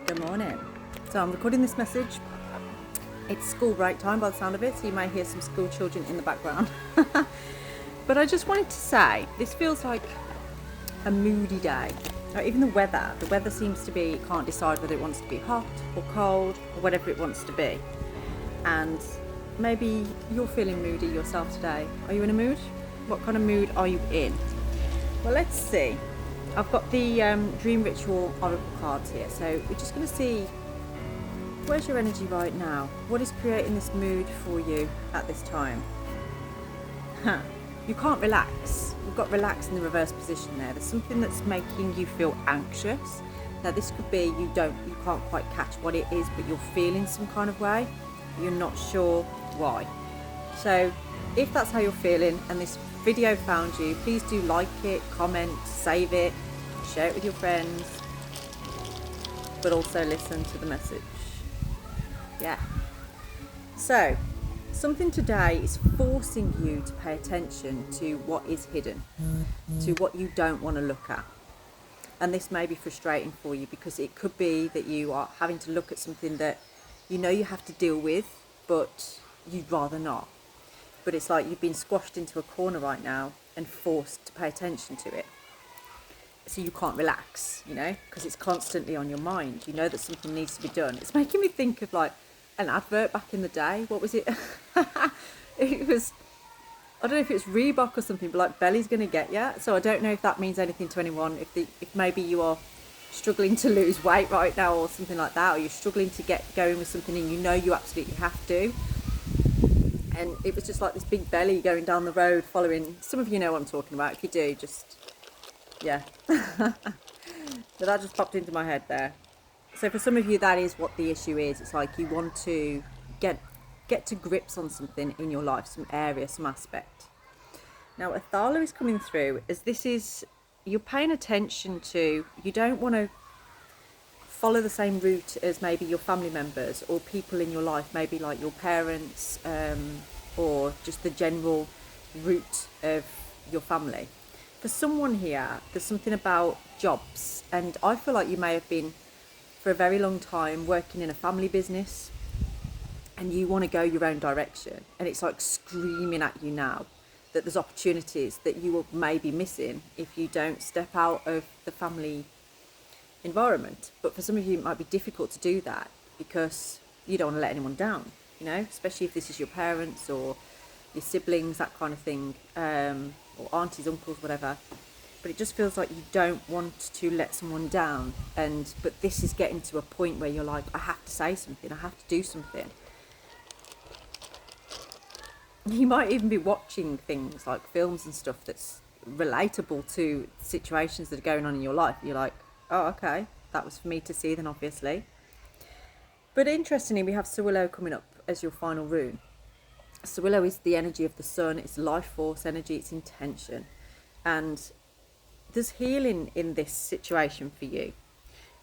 Good morning. So I'm recording this message. It's school break time by the sound of it, so you may hear some school children in the background. But I just wanted to say, this feels like a moody day. Like even the weather seems to be, can't decide whether it wants to be hot or cold or whatever it wants to be. And maybe you're feeling moody yourself today. Are you in a mood? What kind of mood are you in? Well, let's see. I've got the Dream Ritual Oracle cards here, so we're just going to see where's your energy right now. What is creating this mood for you at this time? You can't relax. You've got relax in the reverse position there. There's something that's making you feel anxious. Now this could be you can't quite catch what it is, but you're feeling some kind of way. You're not sure why. So if that's how you're feeling and this video found you, please do like it, comment, save it, share it with your friends, but also listen to the message. Yeah. So something today is forcing you to pay attention to what is hidden, to what you don't want to look at. And this may be frustrating for you because it could be that you are having to look at something that you know you have to deal with, but you'd rather not. But it's like you've been squashed into a corner right now and forced to pay attention to it. So you can't relax, because it's constantly on your mind. You know that something needs to be done. It's making me think of like an advert back in the day. What was it? It was, I don't know if it's Reebok or something, but like Belly's gonna get you. So I don't know if that means anything to anyone. If maybe you are struggling to lose weight right now or something like that, or you're struggling to get going with something and you know you absolutely have to. And it was just like this big belly going down the road following. Some of you know what I'm talking about. If you do, just, yeah. So that just popped into my head there. So for some of you, that is what the issue is. It's like you want to get to grips on something in your life, some area, some aspect. Now, Athala is coming through as this is, you're paying attention to, you don't want to follow the same route as maybe your family members or people in your life, maybe like your parents, or just the general route of your family. For someone here, there's something about jobs, and I feel like you may have been for a very long time working in a family business and you want to go your own direction, and it's like screaming at you now that there's opportunities that you will maybe missing if you don't step out of the family environment. But for some of you it might be difficult to do that because you don't want to let anyone down, especially if this is your parents or your siblings, that kind of thing, or aunties, uncles, whatever. But it just feels like you don't want to let someone down, but this is getting to a point where you're like, I have to say something, I have to do something. You might even be watching things like films and stuff that's relatable to situations that are going on in your life. You're like, oh, okay, that was for me to see then, obviously. But interestingly, we have Sawillow coming up as your final rune. Sawillow is the energy of the sun, it's life force energy, it's intention. And there's healing in this situation for you.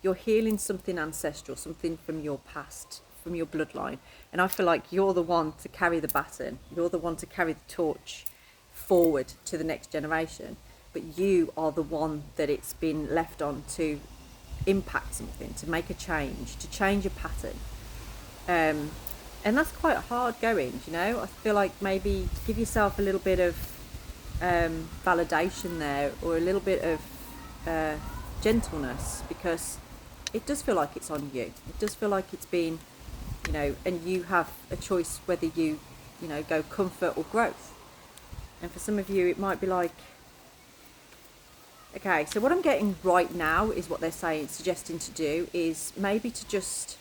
You're healing something ancestral, something from your past, from your bloodline. And I feel like you're the one to carry the baton. You're the one to carry the torch forward to the next generation. But you are the one that it's been left on to impact something, to make a change, to change a pattern. And that's quite hard going, I feel like maybe give yourself a little bit of validation there, or a little bit of gentleness, because it does feel like it's on you. It does feel like it's been, and you have a choice whether you go comfort or growth. And for some of you it might be like, okay, so what I'm getting right now is what they're saying, suggesting to do is maybe to just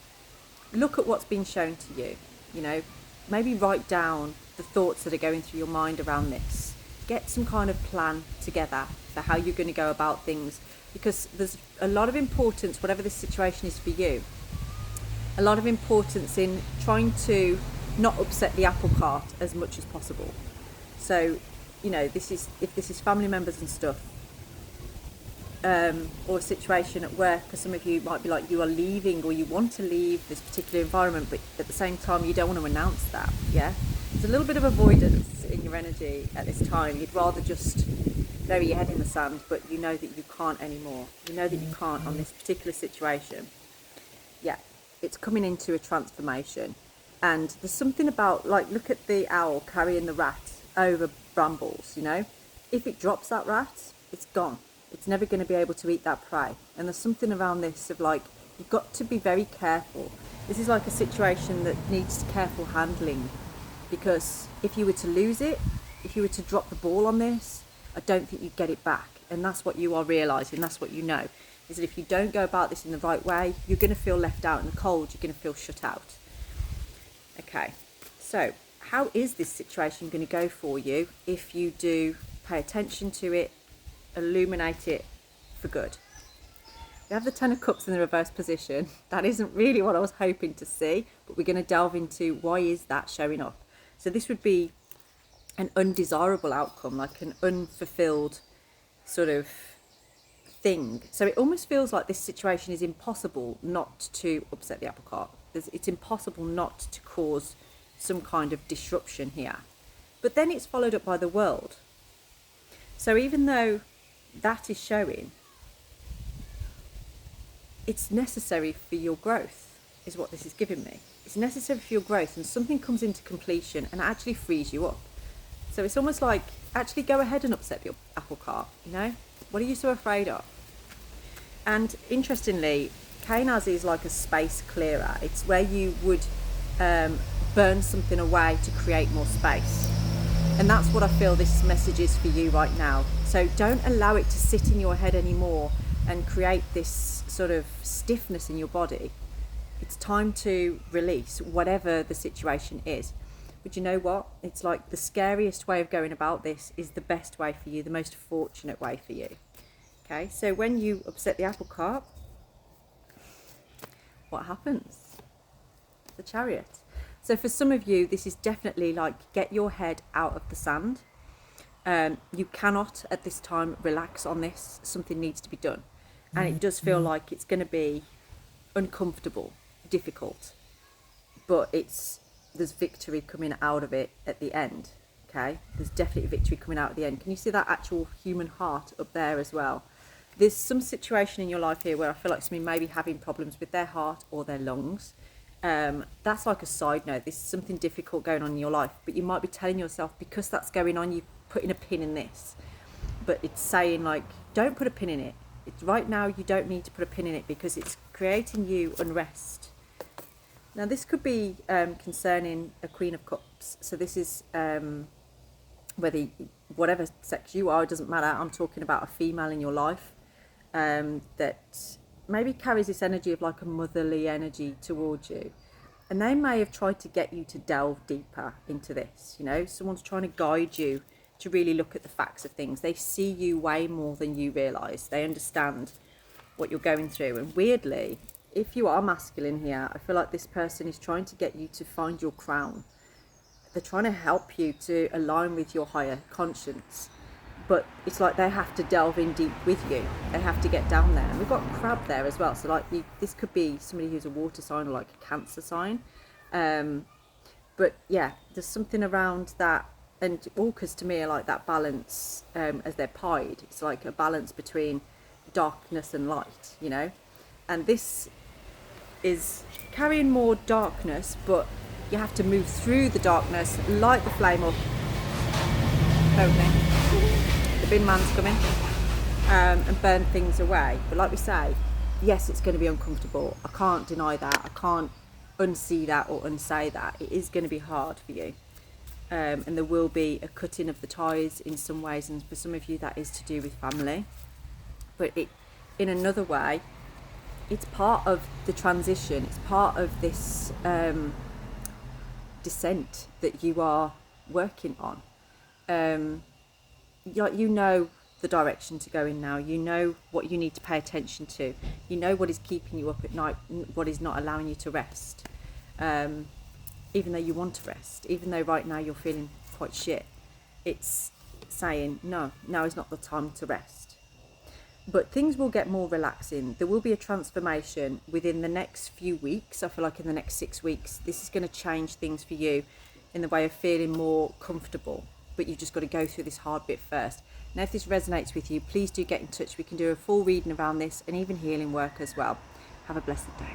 look at what's been shown to you, maybe write down the thoughts that are going through your mind around this. Get some kind of plan together for how you're going to go about things, because there's a lot of importance, whatever this situation is for you, a lot of importance in trying to not upset the apple cart as much as possible. So, if this is family members and stuff, or a situation at work, for some of you it might be like you are leaving or you want to leave this particular environment, but at the same time you don't want to announce that. There's a little bit of avoidance in your energy at this time. You'd rather just bury your head in the sand, but you know that you can't anymore. You know that you can't on this particular situation. Yeah, it's coming into a transformation. And there's something about, like, look at the owl carrying the rat over brambles, you know? If it drops that rat, it's gone. It's never going to be able to eat that prey. And there's something around this of like, you've got to be very careful. This is like a situation that needs careful handling, because if you were to lose it, if you were to drop the ball on this, I don't think you'd get it back. And that's what you are realising, that's what you know, is that if you don't go about this in the right way, you're going to feel left out in the cold, you're going to feel shut out. Okay, so how is this situation going to go for you if you do pay attention to it, illuminate it for good? We have the Ten of Cups in the reverse position. That isn't really what I was hoping to see, but we're going to delve into why is that showing up. So this would be an undesirable outcome, like an unfulfilled sort of thing. So it almost feels like this situation is impossible not to upset the apple cart. It's impossible not to cause some kind of disruption here. But then it's followed up by the world. So even though that is showing, it's necessary for your growth, is what this is giving me. It's necessary for your growth, and something comes into completion and actually frees you up. So it's almost like, actually go ahead and upset your apple cart, you know? What are you so afraid of? And interestingly, Kanaz is like a space clearer. It's where you would burn something away to create more space. And that's what I feel this message is for you right now. So don't allow it to sit in your head anymore and create this sort of stiffness in your body. It's time to release whatever the situation is. But you know what? It's like the scariest way of going about this is the best way for you, the most fortunate way for you. Okay, so when you upset the apple cart, what happens? The Chariot. So for some of you, this is definitely like, get your head out of the sand. You cannot at this time relax on this. Something needs to be done. And it does feel like it's going to be uncomfortable, difficult, but there's victory coming out of it at the end. Okay, there's definitely victory coming out at the end. Can you see that actual human heart up there as well? There's some situation in your life here where I feel like somebody may be having problems with their heart or their lungs. That's like a side note. This is something difficult going on in your life, but you might be telling yourself, because that's going on, you're putting a pin in this. But it's saying like, don't put a pin in it. It's right now, you don't need to put a pin in it, because it's creating you unrest. Now this could be concerning a Queen of Cups. So this is whatever sex you are, it doesn't matter. I'm talking about a female in your life that maybe carries this energy of like a motherly energy towards you. And they may have tried to get you to delve deeper into this, you know, someone's trying to guide you to really look at the facts of things. They see you way more than you realise. They understand what you're going through. And weirdly, if you are masculine here, I feel like this person is trying to get you to find your crown. They're trying to help you to align with your higher conscience. But it's like they have to delve in deep with you. They have to get down there. And we've got crab there as well. So like this could be somebody who's a water sign or like a Cancer sign. But yeah, there's something around that. And orcas to me are like that balance as they're pied. It's like a balance between darkness and light, you know. And this is carrying more darkness, but you have to move through the darkness, light the flame up. Okay. The bin man's coming, and burn things away. But like we say, yes, it's going to be uncomfortable. I can't deny that. I can't unsee that or unsay that. It is going to be hard for you. And there will be a cutting of the ties in some ways, and for some of you that is to do with family. But in another way, it's part of the transition. It's part of this descent that you are working on. You know the direction to go in now. You know what you need to pay attention to. You know what is keeping you up at night, what is not allowing you to rest. Even though you want to rest, even though right now you're feeling quite shit, it's saying, no, now is not the time to rest. But things will get more relaxing. There will be a transformation within the next few weeks. I feel like in the next 6 weeks, this is going to change things for you in the way of feeling more comfortable. But you've just got to go through this hard bit first. Now, if this resonates with you, please do get in touch. We can do a full reading around this and even healing work as well. Have a blessed day.